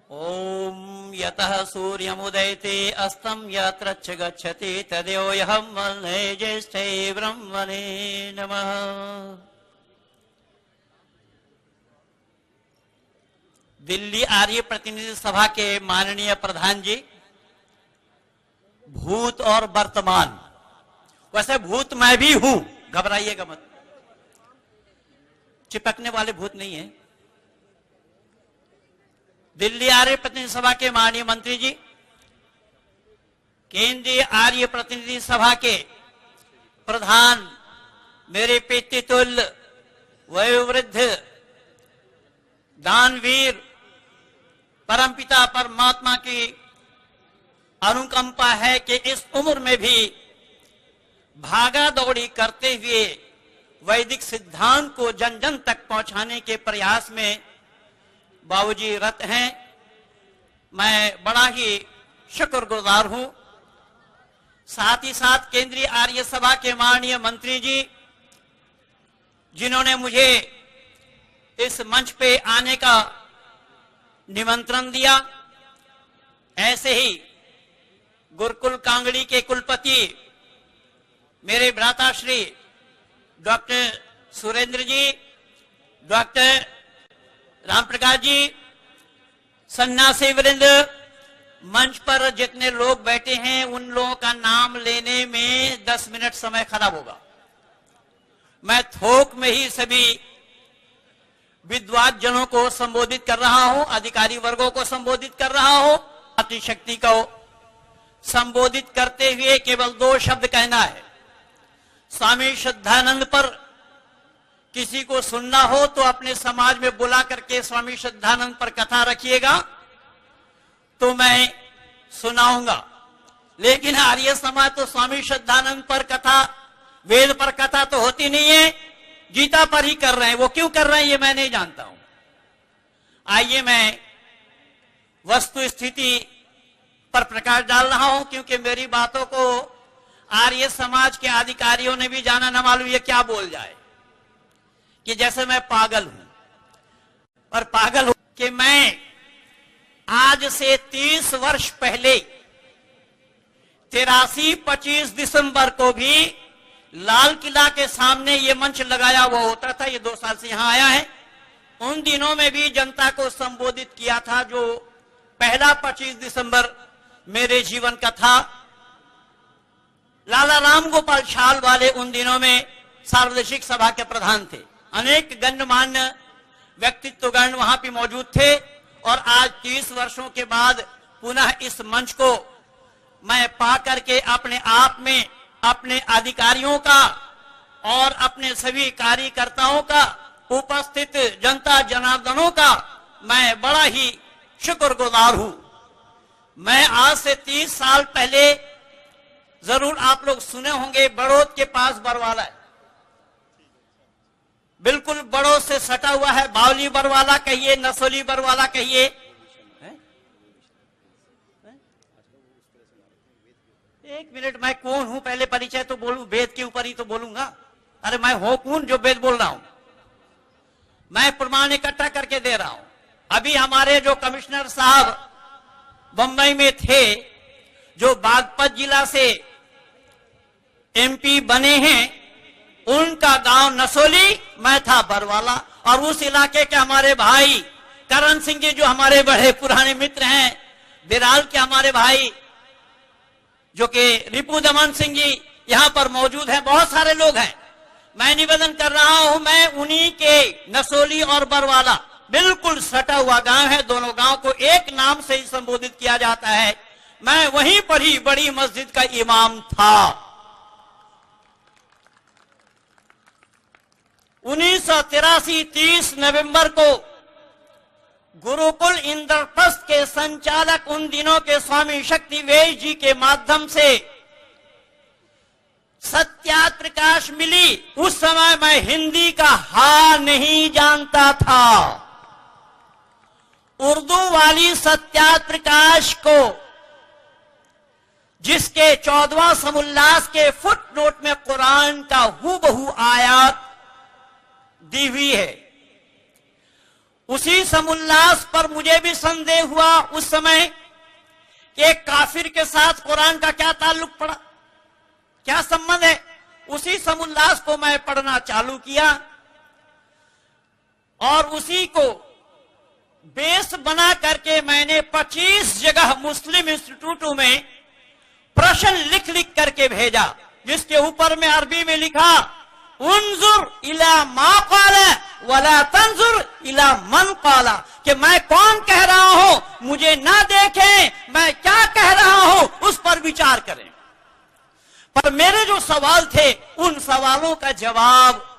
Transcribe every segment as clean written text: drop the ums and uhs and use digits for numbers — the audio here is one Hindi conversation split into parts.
ओम यतः सूर्यमुदयते अस्तं यत्र च गच्छति तदेव यहं वन्दे ज्येष्ठे ब्रह्मणे नमः। दिल्ली आर्य प्रतिनिधि सभा के माननीय प्रधान जी, भूत और वर्तमान, वैसे भूत मैं भी हूं, घबराइएगा मत, चिपकने वाले भूत नहीं है। दिल्ली आर्य प्रतिनिधि सभा के माननीय मंत्री जी, केंद्रीय आर्य प्रतिनिधि सभा के प्रधान, मेरे पितृतुल्य वयोवृद्ध दानवीर, परमपिता परमात्मा की अनुकंपा है कि इस उम्र में भी भागा दौड़ी करते हुए वैदिक सिद्धांत को जन जन तक पहुंचाने के प्रयास में बाबूजी रत हैं। मैं बड़ा ही शुक्रगुजार हूं। साथ ही साथ केंद्रीय आर्य सभा के माननीय मंत्री जी, जिन्होंने मुझे इस मंच पे आने का निमंत्रण दिया, ऐसे ही गुरुकुल कांगड़ी के कुलपति मेरे भ्राताश्री डॉक्टर सुरेंद्र जी, डॉक्टर रामप्रकाश जी, सन्यासी वृंद, मंच पर जितने लोग बैठे हैं उन लोगों का नाम लेने में 10 मिनट समय खराब होगा। मैं थोक में ही सभी विद्वान जनों को संबोधित कर रहा हूं, अधिकारी वर्गों को संबोधित कर रहा हूं। शक्ति को संबोधित करते हुए केवल 2 शब्द कहना है। स्वामी श्रद्धानंद पर किसी को सुनना हो तो अपने समाज में बुला करके स्वामी श्रद्धानंद पर कथा रखिएगा तो मैं सुनाऊंगा। लेकिन आर्य समाज तो स्वामी श्रद्धानंद पर कथा, वेद पर कथा तो होती नहीं है, गीता पर ही कर रहे हैं। वो क्यों कर रहे हैं ये मैं नहीं जानता हूं। आइए मैं वस्तु स्थिति पर प्रकाश डाल रहा हूं, क्योंकि मेरी बातों को आर्य समाज के अधिकारियों ने भी जाना न मालूम ये क्या बोल जाए कि जैसे मैं पागल हूं। और पागल हूं कि मैं आज से 30 वर्ष पहले 23-25 दिसंबर को भी लाल किला के सामने ये मंच लगाया हुआ होता था। ये 2 साल से यहां आया है। उन दिनों में भी जनता को संबोधित किया था। जो पहला 25 दिसंबर मेरे जीवन का था, लाला राम गोपाल शाल वाले उन दिनों में सार्वदेशिक सभा के प्रधान थे। अनेक गण्यमान्य व्यक्तित्वगण वहां पे मौजूद थे। और आज 30 वर्षों के बाद पुनः इस मंच को मैं पा करके अपने आप में अपने अधिकारियों का और अपने सभी कार्यकर्ताओं का, उपस्थित जनता जनार्दनों का मैं बड़ा ही शुक्रगुजार हूं। मैं आज से 30 साल पहले, जरूर आप लोग सुने होंगे, बड़ौद के पास बरवाला है, बिल्कुल बड़ौद से सटा हुआ है। बावली बरवाला कहिए, नसोली बरवाला कहिए। एक मिनट, मैं कौन हूं पहले परिचय तो बोलूं, वेद के ऊपर ही तो बोलूंगा। अरे मैं हूं कौन जो वेद बोल रहा हूं? मैं प्रमाण इकट्ठा करके दे रहा हूं। अभी हमारे जो कमिश्नर साहब बंबई में थे, जो बागपत जिला से एमपी बने हैं, उनका गांव नसोली, मैं था बरवाला। और उस इलाके के हमारे भाई करण सिंह जी, जो हमारे बड़े पुराने मित्र हैं, बिराल के हमारे भाई जो कि रिपु दमन सिंह जी यहां पर मौजूद हैं, बहुत सारे लोग हैं। मैं निवेदन कर रहा हूं, मैं उन्हीं के नसोली और बरवाला बिल्कुल सटा हुआ गांव है। दोनों गांव को एक नाम से ही संबोधित किया जाता है। मैं वहीं पर ही बड़ी मस्जिद का इमाम था। 1983 30 नवंबर को गुरुकुल इंद्रप्रस्थ के संचालक उन दिनों के स्वामी शक्ति वेश जी के माध्यम से सत्याप्रकाश मिली। उस समय मैं हिंदी का हा नहीं जानता था। उर्दू वाली सत्याप्रकाश को, जिसके 14वां समुल्लास के फुटनोट में कुरान का हूबहू आयत दी हुई है, उसी समुल्लास पर मुझे भी संदेह हुआ उस समय कि एक काफिर के साथ कुरान का क्या ताल्लुक पड़ा, क्या संबंध है। उसी समुल्लास को मैं पढ़ना चालू किया और उसी को बेस बना करके मैंने 25 जगह मुस्लिम इंस्टीट्यूटों में प्रश्न लिख लिख करके भेजा, जिसके ऊपर में अरबी में लिखा उन्जुर इला मा क़ाला वला तंजुर इला मन क़ाला, कि मैं कौन कह रहा हूं मुझे ना देखें, मैं क्या कह रहा हूं उस पर विचार करें। पर मेरे जो सवाल थे उन सवालों का जवाब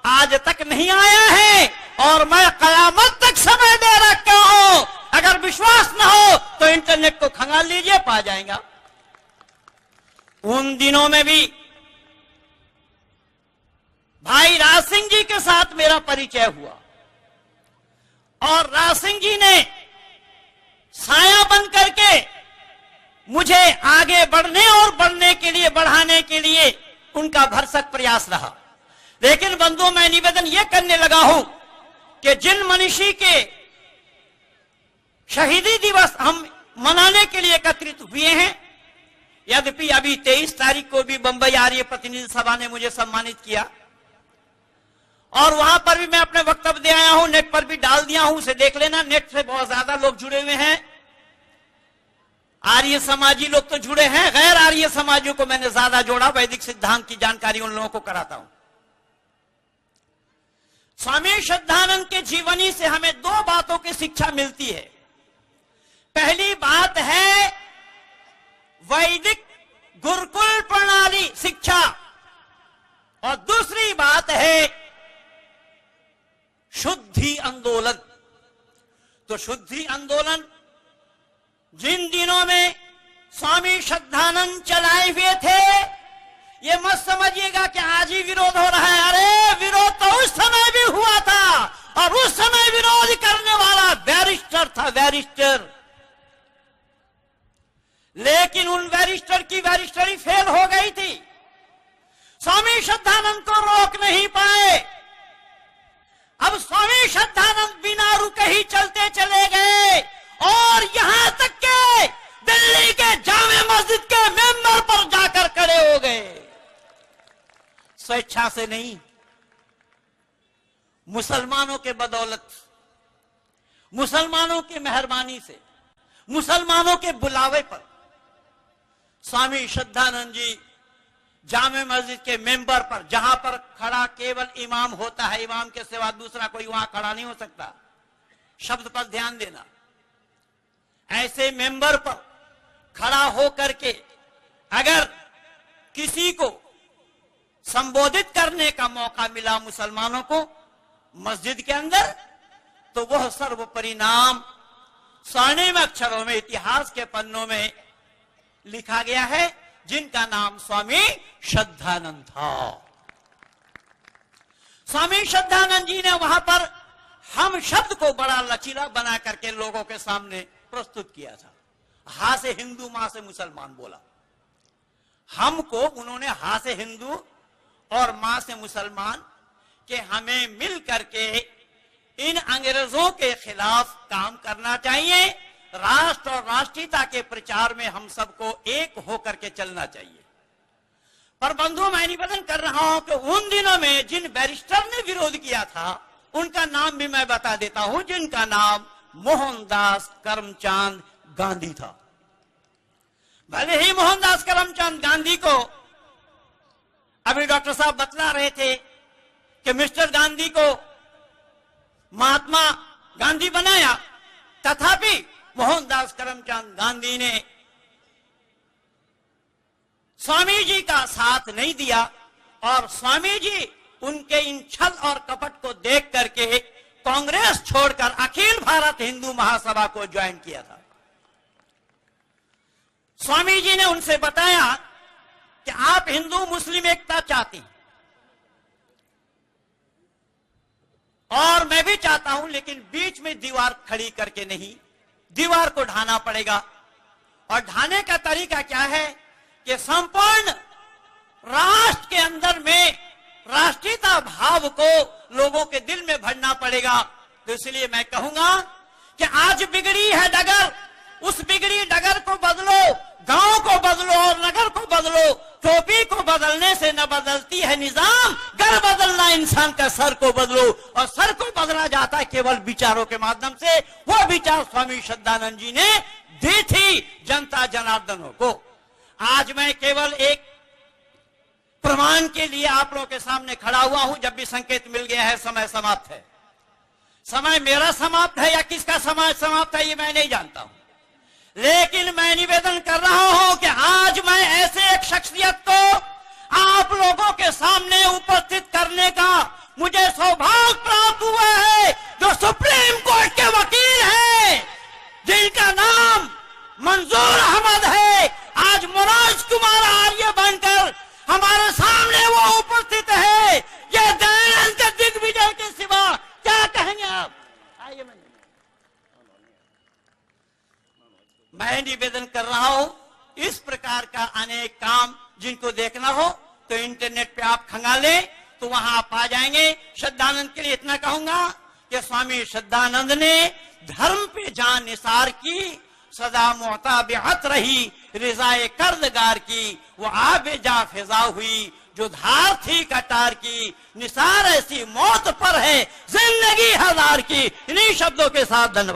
आज तक नहीं आया है और मैं कयामत तक समय दे रखा हूं। अगर विश्वास ना हो तो इंटरनेट को खंगाल लीजिए, पा जाएगा। उन दिनों में भी भाई राज सिंह जी के साथ मेरा परिचय हुआ और राज सिंह जी ने साया बन करके मुझे आगे बढ़ने और बढ़ने के लिए, बढ़ाने के लिए उनका भरसक प्रयास रहा। लेकिन बंधुओं, मैं निवेदन यह करने लगा हूं कि जिन मनीषी के शहीदी दिवस हम मनाने के लिए एकत्रित हुए हैं, यद्यपि अभी 23 तारीख को भी बंबई आर्य प्रतिनिधि सभा ने मुझे सम्मानित किया और वहां पर भी मैं अपने वक्तव्य दे आया हूं, नेट पर भी डाल दिया हूं, उसे देख लेना। नेट से बहुत ज्यादा लोग जुड़े हुए हैं, आर्य समाजी लोग तो जुड़े हैं, गैर आर्य समाजियों को मैंने ज्यादा जोड़ा, वैदिक सिद्धांत की जानकारी उन लोगों को कराता हूं। स्वामी श्रद्धानंद के जीवनी से हमें 2 बातों की शिक्षा मिलती है। पहली बात है वैदिक गुरुकुल प्रणाली शिक्षा और दूसरी बात है शुद्धि आंदोलन। तो शुद्धि आंदोलन जिन दिनों में स्वामी श्रद्धानंद चलाए हुए थे, ये मत समझिएगा कि आज ही विरोध हो रहा है। अरे विरोध तो उस समय भी हुआ था और उस समय विरोध करने वाला बैरिस्टर था, बैरिस्टर। लेकिन उन बैरिस्टर की बैरिस्टरी फेल हो गई थी, स्वामी श्रद्धानंद को रोक नहीं पाए। अब स्वामी श्रद्धानंद बिना रुके ही चलते चले गए और यहां तक के दिल्ली के जामे मस्जिद के मेंबर पर जाकर खड़े हो गए। स्वेच्छा से नहीं, मुसलमानों के बदौलत, मुसलमानों की मेहरबानी से, मुसलमानों के बुलावे पर स्वामी श्रद्धानंद जी जामे मस्जिद के मेंबर पर, जहां पर खड़ा केवल इमाम होता है, इमाम के सिवा दूसरा कोई वहां खड़ा नहीं हो सकता, शब्द पर ध्यान देना, ऐसे मेंबर पर खड़ा हो करके अगर किसी को संबोधित करने का मौका मिला मुसलमानों को मस्जिद के अंदर, तो वह सर्वोपरि नाम स्वर्णिम अक्षरों में इतिहास के पन्नों में लिखा गया है, जिनका नाम स्वामी श्रद्धानंद था। स्वामी श्रद्धानंद जी ने वहां पर हम शब्द को बड़ा लचीला बना करके लोगों के सामने प्रस्तुत किया था। हा से हिंदू, मां से मुसलमान बोला। हमको उन्होंने हा से हिंदू और मां से मुसलमान के हमें मिल करके इन अंग्रेजों के खिलाफ काम करना चाहिए, राष्ट्र और राष्ट्रीयता के प्रचार में हम सबको एक होकर के चलना चाहिए। पर बंधुओं, मैं निवेदन कर रहा हूं कि उन दिनों में जिन बैरिस्टर ने विरोध किया था उनका नाम भी मैं बता देता हूं, जिनका नाम मोहनदास करमचंद गांधी था। भले ही मोहनदास करमचंद गांधी को अभी डॉक्टर साहब बतला रहे थे कि मिस्टर गांधी को महात्मा गांधी बनाया, तथापि मोहनदास करमचंद गांधी ने स्वामी जी का साथ नहीं दिया और स्वामी जी उनके इन छल और कपट को देख करके कांग्रेस छोड़कर अखिल भारत हिंदू महासभा को ज्वाइन किया था। स्वामी जी ने उनसे बताया कि आप हिंदू मुस्लिम एकता चाहती हैं और मैं भी चाहता हूं, लेकिन बीच में दीवार खड़ी करके नहीं, दीवार को ढाना पड़ेगा। और ढाने का तरीका क्या है कि संपूर्ण राष्ट्र के अंदर में राष्ट्रीयता भाव को लोगों के दिल में भरना पड़ेगा। तो इसलिए मैं कहूंगा कि आज बिगड़ी है डगर, उस बिगड़ी डगर को बदलो, गांव को बदलो और नगर को बदलो। टोपी को बदलने से न बदलती है निजाम, घर बदलना इंसान का सर को बदलो, और सर को बदला जाता है केवल विचारों के माध्यम से। वो विचार स्वामी श्रद्धानंद जी ने दी थी जनता जनार्दनों को। आज मैं केवल एक प्रमाण के लिए आप लोगों के सामने खड़ा हुआ हूं। जब भी संकेत मिल गया है समय समाप्त है, समय मेरा समाप्त है या किसका समय समाप्त है ये मैं नहीं जानता हूं, लेकिन मैं निवेदन कर रहा हूं कि आज मैं ऐसे एक शख्सियत को आप लोगों के सामने उपस्थित करने का मुझे सौभाग्य प्राप्त हुआ है, जो सुप्रीम कोर्ट के वकील हैं, जिनका नाम मंजूर अहमद है। आज मनोज कुमार आर्य बनकर हमारे सामने वो उपस्थित है। ये दयानंद के दिग्विजय के सिवा क्या कहेंगे आप? आइए, मैं निवेदन कर रहा हूं, इस प्रकार का अनेक काम जिनको देखना हो तो इंटरनेट पे आप खंगालें तो वहां आप आ जाएंगे। श्रद्धानंद के लिए इतना कहूंगा कि स्वामी श्रद्धानंद ने धर्म पे जान निसार की, सदा मोहताबियत रही रिजाए कर्जगार की, वो आबे जा फिजा हुई जो धार थी कटार की, निसार ऐसी मौत पर है जिंदगी हजार की। इन्हीं शब्दों के साथ धन्यवाद।